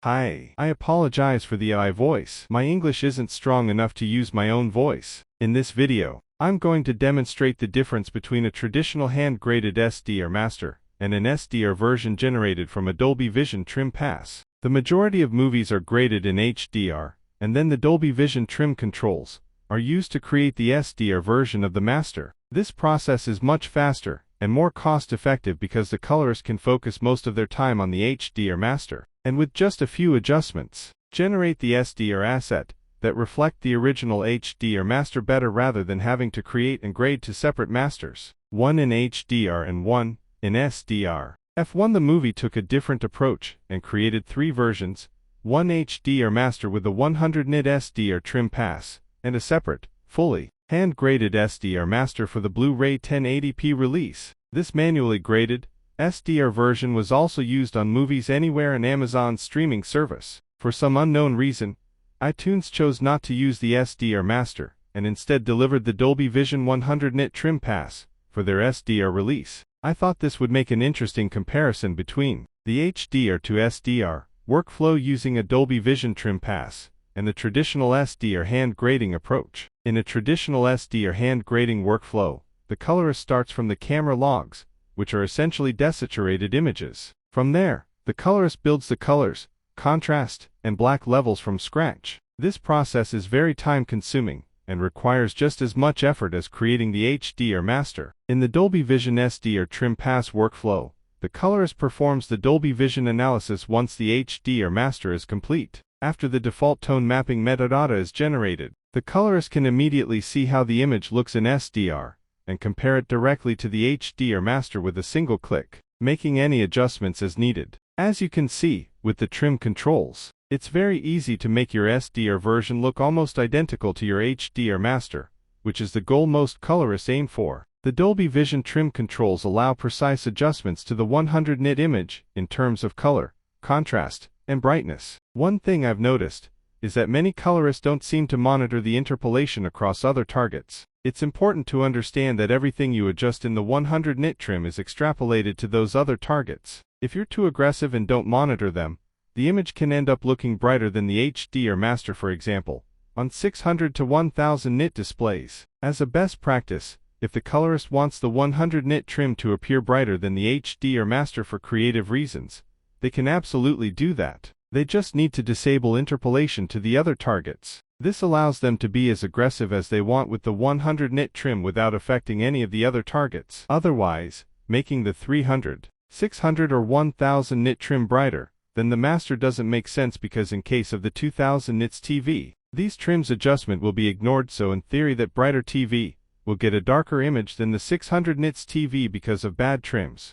Hi. I apologize for the AI voice. My English isn't strong enough to use my own voice. In this video, I'm going to demonstrate the difference between a traditional hand-graded SDR master and an SDR version generated from a Dolby Vision trim pass. The majority of movies are graded in HDR, and then the Dolby Vision trim controls are used to create the SDR version of the master. This process is much faster and more cost-effective because the colorist can focus most of their time on the HDR master, and with just a few adjustments, generate the SDR asset that reflect the original HDR master better rather than having to create and grade two separate masters, one in HDR and one in SDR. F1 The movie took a different approach and created three versions, one HDR master with a 100 nit SDR trim pass, and a separate, fully hand-graded SDR master for the Blu-ray 1080p release. This manually graded SDR version was also used on Movies Anywhere and Amazon's streaming service. For some unknown reason, iTunes chose not to use the SDR master and instead delivered the Dolby Vision 100 nit trim pass for their SDR release. I thought this would make an interesting comparison between the HDR to SDR workflow using a Dolby Vision trim pass and the traditional SDR hand grading approach. In a traditional SDR hand grading workflow, the colorist starts from the camera logs, which are essentially desaturated images. From there, the colorist builds the colors, contrast, and black levels from scratch. This process is very time-consuming and requires just as much effort as creating the HDR master. In the Dolby Vision SDR trim pass workflow, the colorist performs the Dolby Vision analysis once the HDR master is complete. After the default tone mapping metadata is generated, the colorist can immediately see how the image looks in SDR and compare it directly to the HDR master with a single click, making any adjustments as needed. As you can see, with the trim controls, it's very easy to make your SDR version look almost identical to your HDR master, which is the goal most colorists aim for. The Dolby Vision trim controls allow precise adjustments to the 100 nit image in terms of color, contrast, and brightness. One thing I've noticed is that many colorists don't seem to monitor the interpolation across other targets. It's important to understand that everything you adjust in the 100 nit trim is extrapolated to those other targets. If you're too aggressive and don't monitor them, the image can end up looking brighter than the HDR master, for example, on 600 to 1000 nit displays. As a best practice, if the colorist wants the 100 nit trim to appear brighter than the HDR master for creative reasons, they can absolutely do that. They just need to disable interpolation to the other targets. This allows them to be as aggressive as they want with the 100 nit trim without affecting any of the other targets. Otherwise, making the 300, 600 or 1000 nit trim brighter then the master doesn't make sense, because in case of the 2000 nits TV, these trims adjustment will be ignored, so in theory that brighter TV will get a darker image than the 600 nits TV because of bad trims.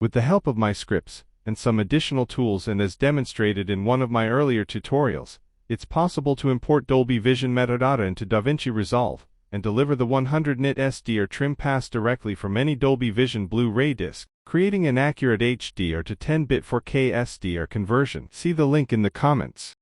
With the help of my scripts and some additional tools, and as demonstrated in one of my earlier tutorials, it's possible to import Dolby Vision metadata into DaVinci Resolve and deliver the 100 nit SDR trim pass directly from any Dolby Vision Blu-ray disc, creating an accurate HDR to 10-bit 4K SDR conversion. See the link in the comments.